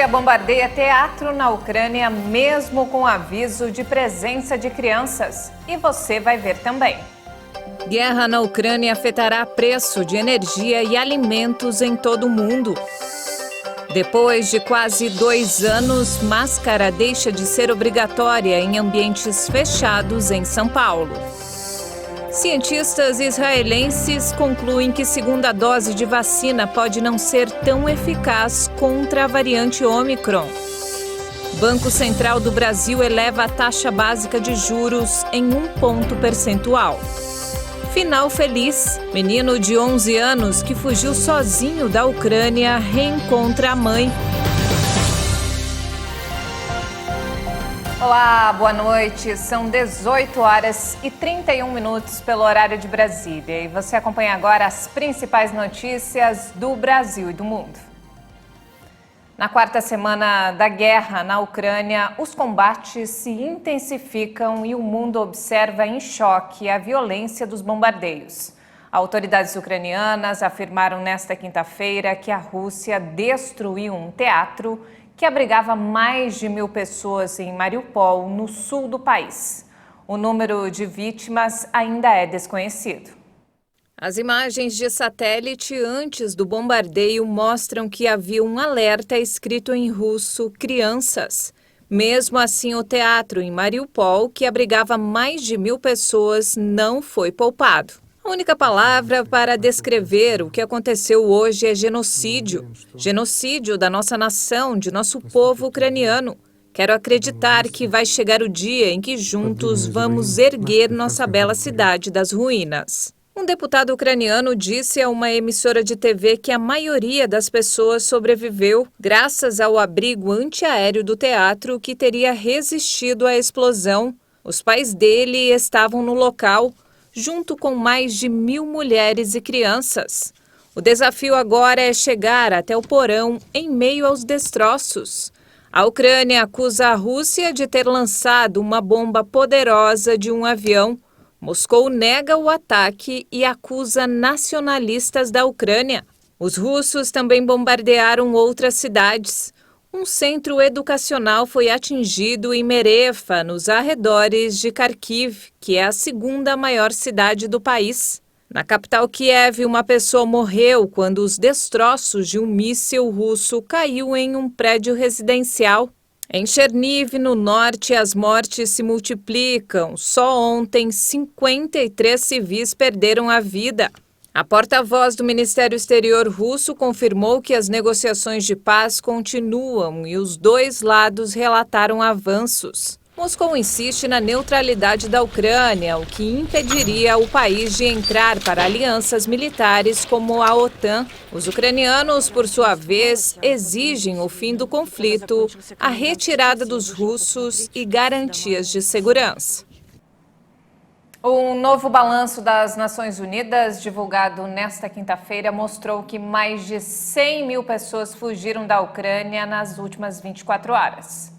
Rússia bombardeia teatro na Ucrânia, mesmo com aviso de presença de crianças. E você vai ver também. Guerra na Ucrânia afetará preço de energia e alimentos em todo o mundo. Depois de quase 2 anos, máscara deixa de ser obrigatória em ambientes fechados em São Paulo. Cientistas israelenses concluem que segunda dose de vacina pode não ser tão eficaz contra a variante Ômicron. Banco Central do Brasil eleva a taxa básica de juros em 1 ponto percentual. Final feliz. Menino de 11 anos que fugiu sozinho da Ucrânia reencontra a mãe. Olá, boa noite. São 18 horas e 31 minutos pelo horário de Brasília. E você acompanha agora as principais notícias do Brasil e do mundo. Na quarta semana da guerra na Ucrânia, os combates se intensificam e o mundo observa em choque a violência dos bombardeios. Autoridades ucranianas afirmaram nesta quinta-feira que a Rússia destruiu um teatro que abrigava mais de 1.000 pessoas em Mariupol, no sul do país. O número de vítimas ainda é desconhecido. As imagens de satélite antes do bombardeio mostram que havia um alerta escrito em russo "Crianças". Mesmo assim, o teatro em Mariupol, que abrigava mais de 1.000 pessoas, não foi poupado. A única palavra para descrever o que aconteceu hoje é genocídio. Genocídio da nossa nação, de nosso povo ucraniano. Quero acreditar que vai chegar o dia em que juntos vamos erguer nossa bela cidade das ruínas. Um deputado ucraniano disse a uma emissora de TV que a maioria das pessoas sobreviveu graças ao abrigo antiaéreo do teatro que teria resistido à explosão. Os pais dele estavam no local, junto com mais de 1.000 mulheres e crianças. O desafio agora é chegar até o porão em meio aos destroços. A Ucrânia acusa a Rússia de ter lançado uma bomba poderosa de um avião. Moscou nega o ataque e acusa nacionalistas da Ucrânia. Os russos também bombardearam outras cidades. Um centro educacional foi atingido em Merefa, nos arredores de Kharkiv, que é a segunda maior cidade do país. Na capital Kiev, uma pessoa morreu quando os destroços de um míssil russo caiu em um prédio residencial. Em Cherniv, no norte, as mortes se multiplicam. Só ontem, 53 civis perderam a vida. A porta-voz do Ministério Exterior russo confirmou que as negociações de paz continuam e os dois lados relataram avanços. Moscou insiste na neutralidade da Ucrânia, o que impediria o país de entrar para alianças militares como a OTAN. Os ucranianos, por sua vez, exigem o fim do conflito, a retirada dos russos e garantias de segurança. Um novo balanço das Nações Unidas, divulgado nesta quinta-feira, mostrou que mais de 100.000 pessoas fugiram da Ucrânia nas últimas 24 horas.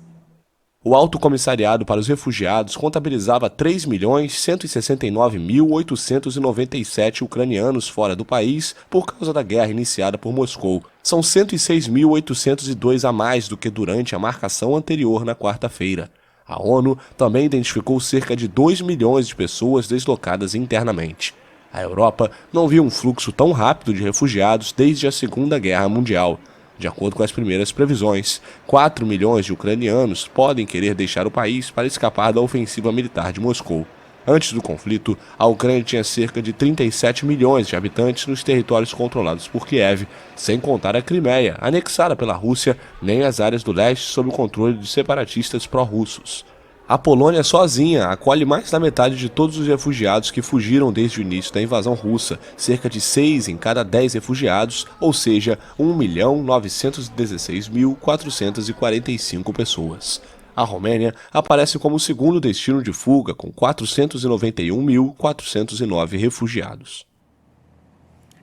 O Alto Comissariado para os Refugiados contabilizava 3.169.897 ucranianos fora do país por causa da guerra iniciada por Moscou. São 106.802 a mais do que durante a marcação anterior na quarta-feira. A ONU também identificou cerca de 2 milhões de pessoas deslocadas internamente. A Europa não viu um fluxo tão rápido de refugiados desde a Segunda Guerra Mundial. De acordo com as primeiras previsões, 4 milhões de ucranianos podem querer deixar o país para escapar da ofensiva militar de Moscou. Antes do conflito, a Ucrânia tinha cerca de 37 milhões de habitantes nos territórios controlados por Kiev, sem contar a Crimeia, anexada pela Rússia, nem as áreas do leste sob o controle de separatistas pró-russos. A Polônia sozinha acolhe mais da metade de todos os refugiados que fugiram desde o início da invasão russa, cerca de 6 em cada 10 refugiados, ou seja, 1.916.445 pessoas. A Romênia aparece como o segundo destino de fuga, com 491.409 refugiados.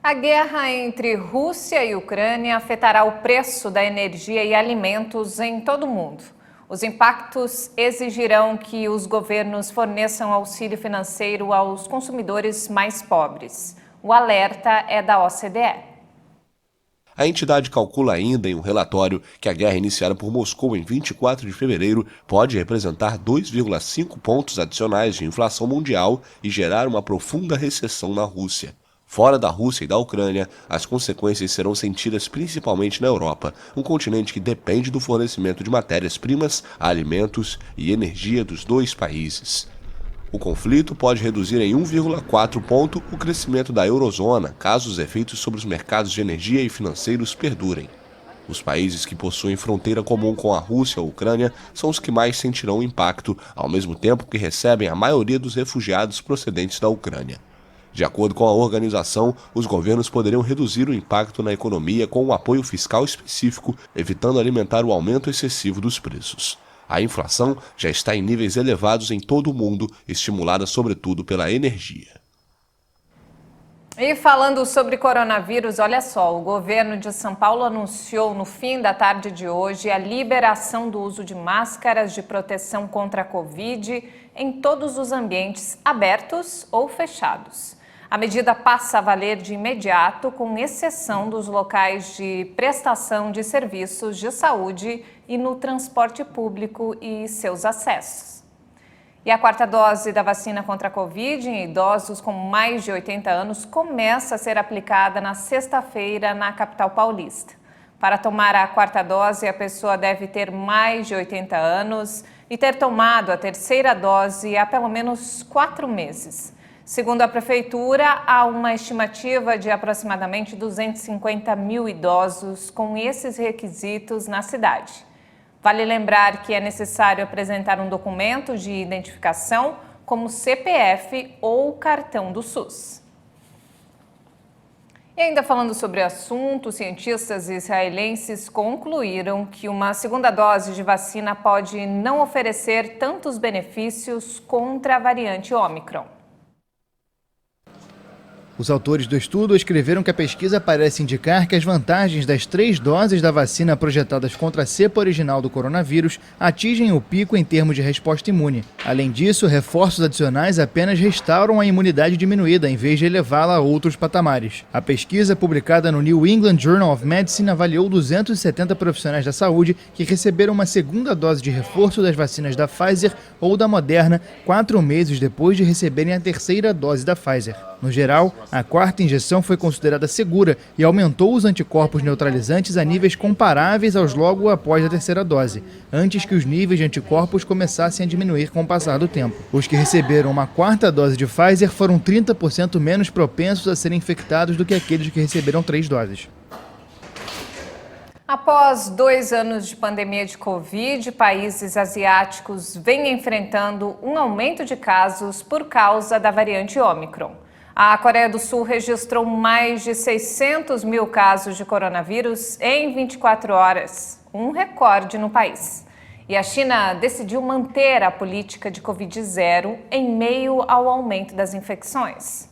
A guerra entre Rússia e Ucrânia afetará o preço da energia e alimentos em todo o mundo. Os impactos exigirão que os governos forneçam auxílio financeiro aos consumidores mais pobres. O alerta é da OCDE. A entidade calcula ainda em um relatório que a guerra iniciada por Moscou em 24 de fevereiro pode representar 2,5 pontos adicionais de inflação mundial e gerar uma profunda recessão na Rússia. Fora da Rússia e da Ucrânia, as consequências serão sentidas principalmente na Europa, um continente que depende do fornecimento de matérias-primas, alimentos e energia dos dois países. O conflito pode reduzir em 1,4 ponto o crescimento da eurozona, caso os efeitos sobre os mercados de energia e financeiros perdurem. Os países que possuem fronteira comum com a Rússia ou a Ucrânia são os que mais sentirão o impacto, ao mesmo tempo que recebem a maioria dos refugiados procedentes da Ucrânia. De acordo com a organização, os governos poderiam reduzir o impacto na economia com um apoio fiscal específico, evitando alimentar o aumento excessivo dos preços. A inflação já está em níveis elevados em todo o mundo, estimulada sobretudo pela energia. E falando sobre coronavírus, olha só, o governo de São Paulo anunciou no fim da tarde de hoje a liberação do uso de máscaras de proteção contra a Covid em todos os ambientes abertos ou fechados. A medida passa a valer de imediato, com exceção dos locais de prestação de serviços de saúde e no transporte público e seus acessos. E a quarta dose da vacina contra a Covid em idosos com mais de 80 anos começa a ser aplicada na sexta-feira na capital paulista. Para tomar a quarta dose, a pessoa deve ter mais de 80 anos e ter tomado a terceira dose há pelo menos 4 meses. Segundo a Prefeitura, há uma estimativa de aproximadamente 250 mil idosos com esses requisitos na cidade. Vale lembrar que é necessário apresentar um documento de identificação, como CPF ou cartão do SUS. E ainda falando sobre o assunto, cientistas israelenses concluíram que uma segunda dose de vacina pode não oferecer tantos benefícios contra a variante Ômicron. Os autores do estudo escreveram que a pesquisa parece indicar que as vantagens das 3 doses da vacina projetadas contra a cepa original do coronavírus atingem o pico em termos de resposta imune. Além disso, reforços adicionais apenas restauram a imunidade diminuída, em vez de elevá-la a outros patamares. A pesquisa, publicada no New England Journal of Medicine, avaliou 270 profissionais da saúde que receberam uma segunda dose de reforço das vacinas da Pfizer ou da Moderna 4 meses depois de receberem a terceira dose da Pfizer. No geral, a quarta injeção foi considerada segura e aumentou os anticorpos neutralizantes a níveis comparáveis aos logo após a terceira dose, antes que os níveis de anticorpos começassem a diminuir com o passar do tempo. Os que receberam uma quarta dose de Pfizer foram 30% menos propensos a serem infectados do que aqueles que receberam 3 doses. Após 2 anos de pandemia de Covid, países asiáticos vêm enfrentando um aumento de casos por causa da variante Ômicron. A Coreia do Sul registrou mais de 600 mil casos de coronavírus em 24 horas, um recorde no país. E a China decidiu manter a política de Covid-0 em meio ao aumento das infecções.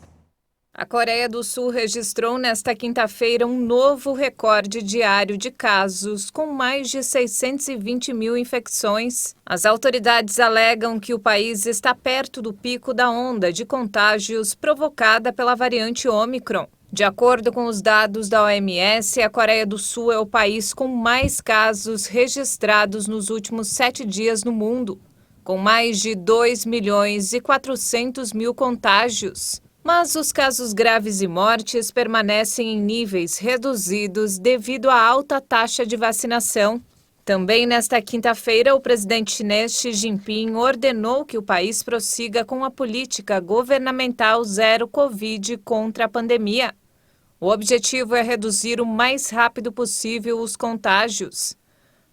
A Coreia do Sul registrou nesta quinta-feira um novo recorde diário de casos, com mais de 620 mil infecções. As autoridades alegam que o país está perto do pico da onda de contágios provocada pela variante Ômicron. De acordo com os dados da OMS, a Coreia do Sul é o país com mais casos registrados nos últimos 7 dias no mundo, com mais de 2.400.000 contágios. Mas os casos graves e mortes permanecem em níveis reduzidos devido à alta taxa de vacinação. Também nesta quinta-feira, o presidente chinês Xi Jinping ordenou que o país prossiga com a política governamental zero Covid contra a pandemia. O objetivo é reduzir o mais rápido possível os contágios.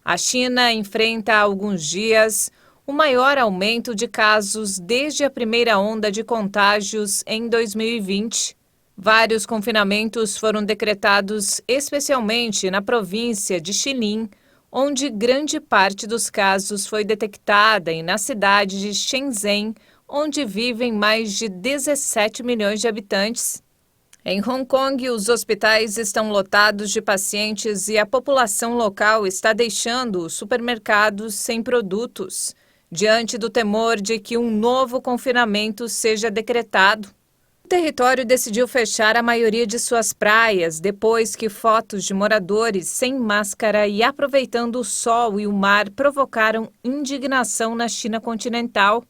A China enfrenta há alguns dias o maior aumento de casos desde a primeira onda de contágios em 2020. Vários confinamentos foram decretados, especialmente na província de Jilin, onde grande parte dos casos foi detectada, e na cidade de Shenzhen, onde vivem mais de 17 milhões de habitantes. Em Hong Kong, os hospitais estão lotados de pacientes e a população local está deixando os supermercados sem produtos, diante do temor de que um novo confinamento seja decretado. território decidiu fechar a maioria de suas praias depois que fotos de moradores sem máscara e aproveitando o sol e o mar provocaram indignação na China continental.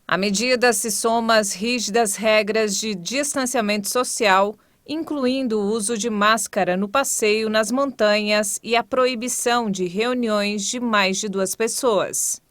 A medida se soma às rígidas regras de distanciamento social, incluindo o uso de máscara no passeio nas montanhas e a proibição de reuniões de mais de 2 pessoas.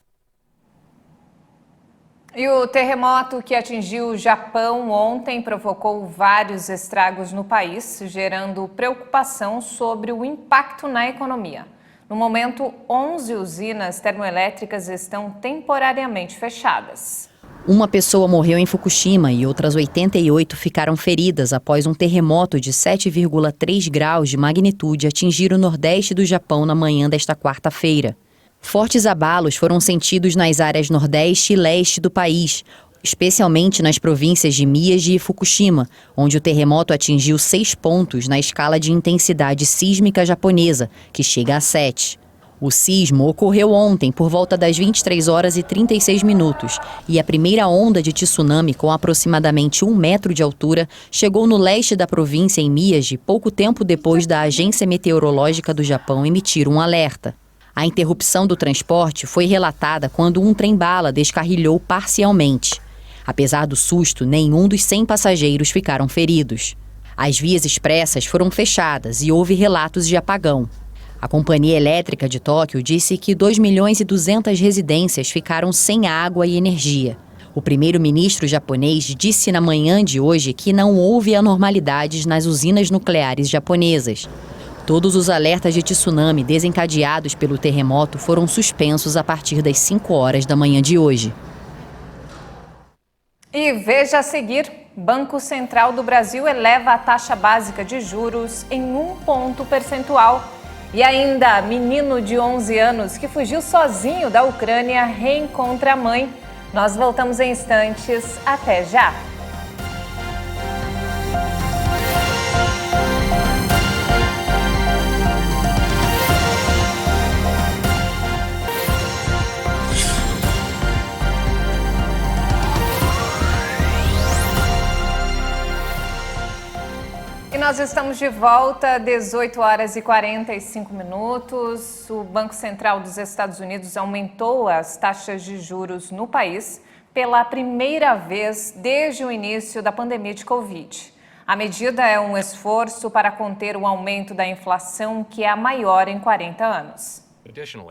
E o terremoto que atingiu o Japão ontem provocou vários estragos no país, gerando preocupação sobre o impacto na economia. No momento, 11 usinas termoelétricas estão temporariamente fechadas. Uma pessoa morreu em Fukushima e outras 88 ficaram feridas após um terremoto de 7,3 graus de magnitude atingir o nordeste do Japão na manhã desta quarta-feira. Fortes abalos foram sentidos nas áreas nordeste e leste do país, especialmente nas províncias de Miyagi e Fukushima, onde o terremoto atingiu 6 pontos na escala de intensidade sísmica japonesa, que chega a 7. O sismo ocorreu ontem por volta das 23 horas e 36 minutos e a primeira onda de tsunami com aproximadamente 1 metro de altura chegou no leste da província em Miyagi pouco tempo depois da Agência Meteorológica do Japão emitir um alerta. A interrupção do transporte foi relatada quando um trem-bala descarrilhou parcialmente. Apesar do susto, nenhum dos 100 passageiros ficaram feridos. As vias expressas foram fechadas e houve relatos de apagão. A Companhia Elétrica de Tóquio disse que 2.200.000 residências ficaram sem água e energia. O primeiro-ministro japonês disse na manhã de hoje que não houve anormalidades nas usinas nucleares japonesas. Todos os alertas de tsunami desencadeados pelo terremoto foram suspensos a partir das 5 horas da manhã de hoje. E veja a seguir, Banco Central do Brasil eleva a taxa básica de juros em 1 ponto percentual. E ainda, menino de 11 anos que fugiu sozinho da Ucrânia reencontra a mãe. Nós voltamos em instantes. Até já! E nós estamos de volta, 18 horas e 45 minutos. O Banco Central dos Estados Unidos aumentou as taxas de juros no país pela primeira vez desde o início da pandemia de Covid. A medida é um esforço para conter o aumento da inflação, que é a maior em 40 anos.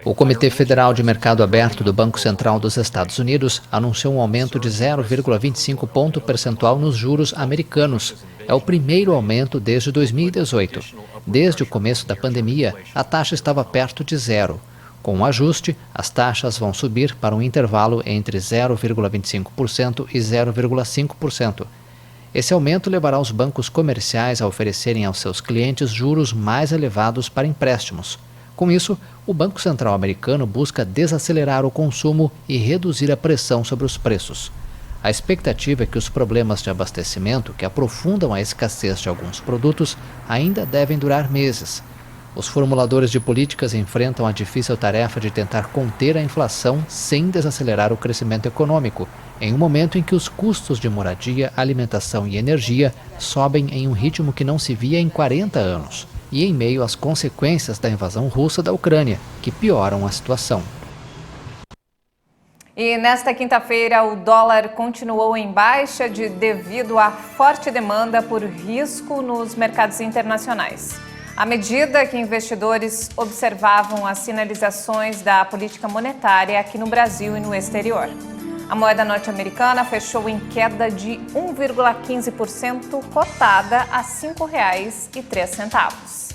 O Comitê Federal de Mercado Aberto do Banco Central dos Estados Unidos anunciou um aumento de 0,25 ponto percentual nos juros americanos. É o primeiro aumento desde 2018. Desde o começo da pandemia, a taxa estava perto de zero. Com o ajuste, as taxas vão subir para um intervalo entre 0,25% e 0,5%. Esse aumento levará os bancos comerciais a oferecerem aos seus clientes juros mais elevados para empréstimos. Com isso, o Banco Central americano busca desacelerar o consumo e reduzir a pressão sobre os preços. A expectativa é que os problemas de abastecimento, que aprofundam a escassez de alguns produtos, ainda devem durar meses. Os formuladores de políticas enfrentam a difícil tarefa de tentar conter a inflação sem desacelerar o crescimento econômico, em um momento em que os custos de moradia, alimentação e energia sobem em um ritmo que não se via em 40 anos. E em meio às consequências da invasão russa da Ucrânia, que pioram a situação. E nesta quinta-feira, o dólar continuou em baixa devido à forte demanda por risco nos mercados internacionais. À medida que investidores observavam as sinalizações da política monetária aqui no Brasil e no exterior. A moeda norte-americana fechou em queda de 1,15%, cotada a R$ 5,03.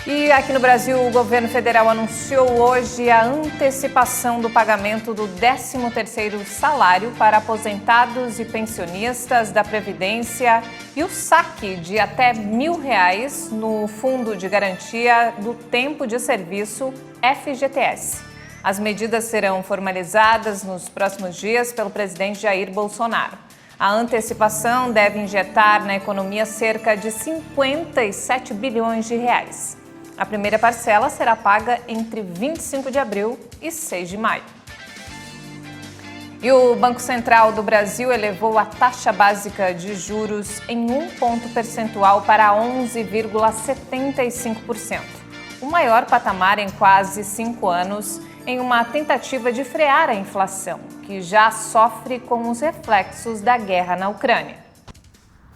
E aqui no Brasil, o governo federal anunciou hoje a antecipação do pagamento do 13º salário para aposentados e pensionistas da Previdência e o saque de até R$ 1.000 no Fundo de Garantia do Tempo de Serviço, FGTS. As medidas serão formalizadas nos próximos dias pelo presidente Jair Bolsonaro. A antecipação deve injetar na economia cerca de 57 bilhões de reais. A primeira parcela será paga entre 25 de abril e 6 de maio. E o Banco Central do Brasil elevou a taxa básica de juros em 1 ponto percentual para 11,75%. O maior patamar em quase 5 anos, em uma tentativa de frear a inflação, que já sofre com os reflexos da guerra na Ucrânia.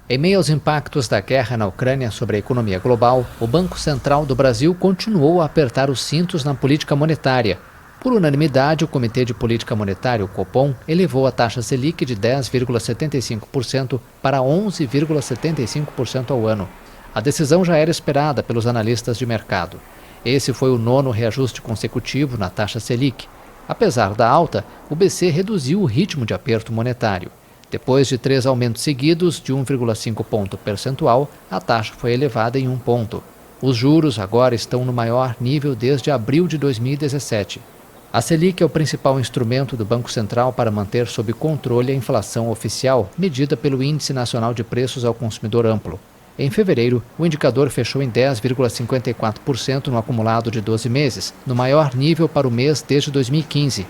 Em meio aos impactos da guerra na Ucrânia sobre a economia global, o Banco Central do Brasil continuou a apertar os cintos na política monetária. Por unanimidade, o Comitê de Política Monetária, o Copom, elevou a taxa Selic de 10,75% para 11,75% ao ano. A decisão já era esperada pelos analistas de mercado. Esse foi o 9º reajuste consecutivo na taxa Selic. Apesar da alta, o BC reduziu o ritmo de aperto monetário. Depois de 3 aumentos seguidos de 1,5 ponto percentual, a taxa foi elevada em 1 ponto. Os juros agora estão no maior nível desde abril de 2017. A Selic é o principal instrumento do Banco Central para manter sob controle a inflação oficial, medida pelo Índice Nacional de Preços ao Consumidor Amplo. Em fevereiro, o indicador fechou em 10,54% no acumulado de 12 meses, no maior nível para o mês desde 2015.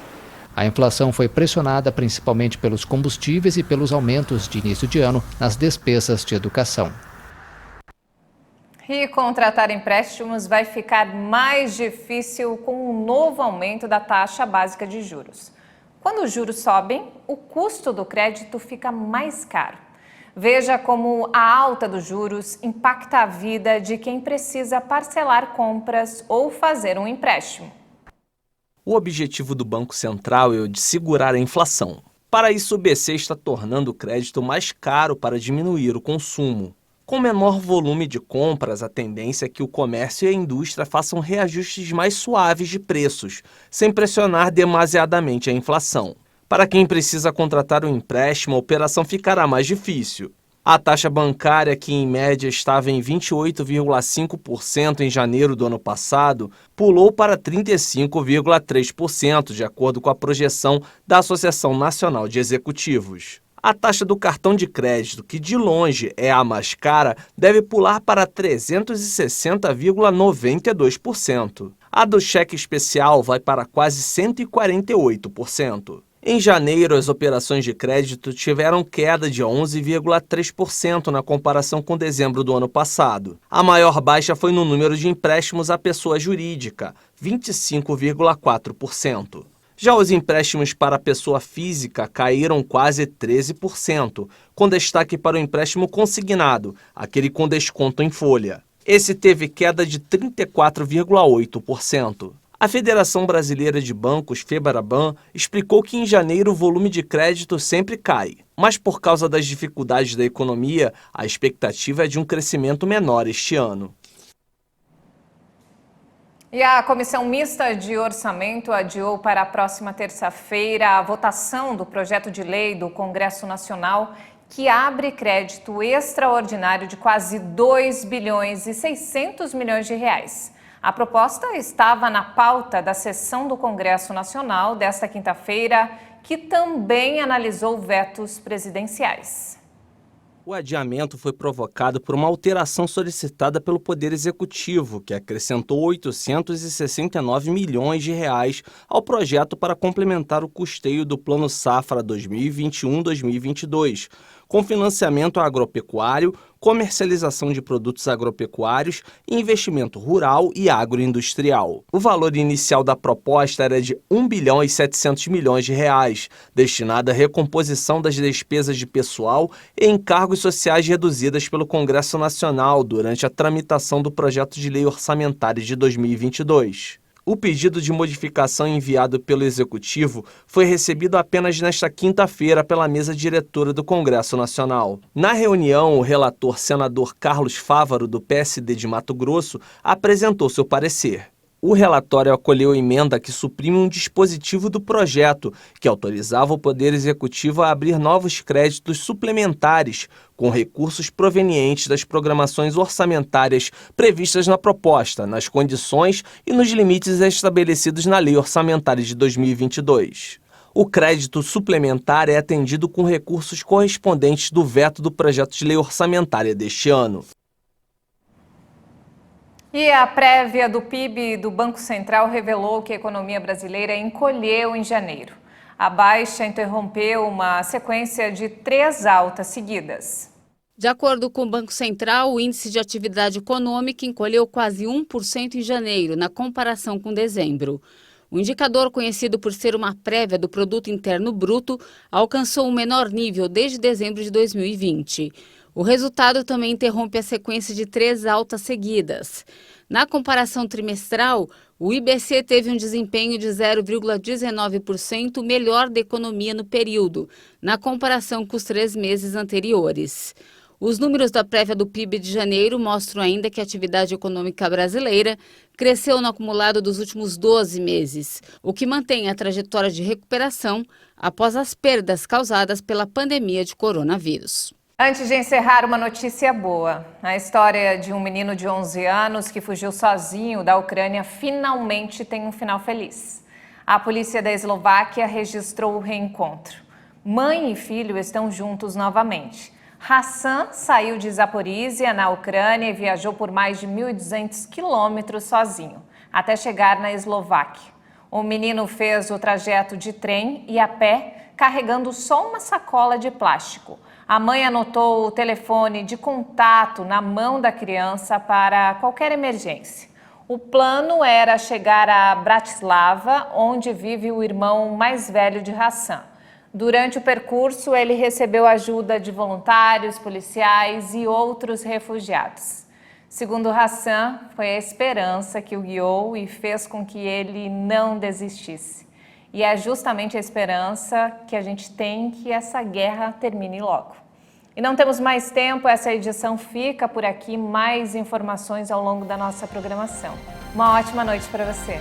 A inflação foi pressionada principalmente pelos combustíveis e pelos aumentos de início de ano nas despesas de educação. E contratar empréstimos vai ficar mais difícil com o novo aumento da taxa básica de juros. Quando os juros sobem, o custo do crédito fica mais caro. Veja como a alta dos juros impacta a vida de quem precisa parcelar compras ou fazer um empréstimo. O objetivo do Banco Central é o de segurar a inflação. Para isso, o BC está tornando o crédito mais caro para diminuir o consumo. Com menor volume de compras, a tendência é que o comércio e a indústria façam reajustes mais suaves de preços, sem pressionar demasiadamente a inflação. Para quem precisa contratar um empréstimo, a operação ficará mais difícil. A taxa bancária, que em média estava em 28,5% em janeiro do ano passado, pulou para 35,3%, de acordo com a projeção da Associação Nacional de Executivos. A taxa do cartão de crédito, que de longe é a mais cara, deve pular para 360,92%. A do cheque especial vai para quase 148%. Em janeiro, as operações de crédito tiveram queda de 11,3% na comparação com dezembro do ano passado. A maior baixa foi no número de empréstimos à pessoa jurídica, 25,4%. Já os empréstimos para a pessoa física caíram quase 13%, com destaque para o empréstimo consignado, aquele com desconto em folha. Esse teve queda de 34,8%. A Federação Brasileira de Bancos, FEBRABAN, explicou que em janeiro o volume de crédito sempre cai, mas por causa das dificuldades da economia, a expectativa é de um crescimento menor este ano. E a Comissão Mista de Orçamento adiou para a próxima terça-feira a votação do projeto de lei do Congresso Nacional que abre crédito extraordinário de quase 2 bilhões e 600 milhões de reais. A proposta estava na pauta da sessão do Congresso Nacional desta quinta-feira, que também analisou vetos presidenciais. O adiamento foi provocado por uma alteração solicitada pelo Poder Executivo, que acrescentou 869 milhões de reais ao projeto para complementar o custeio do Plano Safra 2021-2022, com financiamento agropecuário, comercialização de produtos agropecuários, investimento rural e agroindustrial. O valor inicial da proposta era de 1 bilhão e 700 milhões de reais, destinado à recomposição das despesas de pessoal e encargos sociais reduzidas pelo Congresso Nacional durante a tramitação do projeto de lei orçamentária de 2022. O pedido de modificação enviado pelo Executivo foi recebido apenas nesta quinta-feira pela mesa diretora do Congresso Nacional. Na reunião, o relator senador Carlos Fávaro, do PSD de Mato Grosso, apresentou seu parecer. O relatório acolheu a emenda que suprime um dispositivo do projeto, que autorizava o Poder Executivo a abrir novos créditos suplementares, com recursos provenientes das programações orçamentárias previstas na proposta, nas condições e nos limites estabelecidos na Lei Orçamentária de 2022. O crédito suplementar é atendido com recursos correspondentes do veto do projeto de lei orçamentária deste ano. E a prévia do PIB do Banco Central revelou que a economia brasileira encolheu em janeiro. A baixa interrompeu uma sequência de 3 altas seguidas. De acordo com o Banco Central, o índice de atividade econômica encolheu quase 1% em janeiro, na comparação com dezembro. O indicador, conhecido por ser uma prévia do Produto Interno Bruto, alcançou o menor nível desde dezembro de 2020. O resultado também interrompe a sequência de 3 altas seguidas. Na comparação trimestral, o IBC teve um desempenho de 0,19% melhor da economia no período, na comparação com os 3 meses anteriores. Os números da prévia do PIB de janeiro mostram ainda que a atividade econômica brasileira cresceu no acumulado dos últimos 12 meses, o que mantém a trajetória de recuperação após as perdas causadas pela pandemia de coronavírus. Antes de encerrar, uma notícia boa. A história de um menino de 11 anos que fugiu sozinho da Ucrânia finalmente tem um final feliz. A polícia da Eslováquia registrou o reencontro. Mãe e filho estão juntos novamente. Hassan saiu de Zaporizhia, na Ucrânia, e viajou por mais de 1.200 quilômetros sozinho, até chegar na Eslováquia. O menino fez o trajeto de trem e a pé, carregando só uma sacola de plástico. A mãe anotou o telefone de contato na mão da criança para qualquer emergência. O plano era chegar a Bratislava, onde vive o irmão mais velho de Hassan. Durante o percurso, ele recebeu ajuda de voluntários, policiais e outros refugiados. Segundo Hassan, foi a esperança que o guiou e fez com que ele não desistisse. E é justamente a esperança que a gente tem que essa guerra termine logo. E não temos mais tempo, essa edição fica por aqui. Mais informações ao longo da nossa programação. Uma ótima noite para você.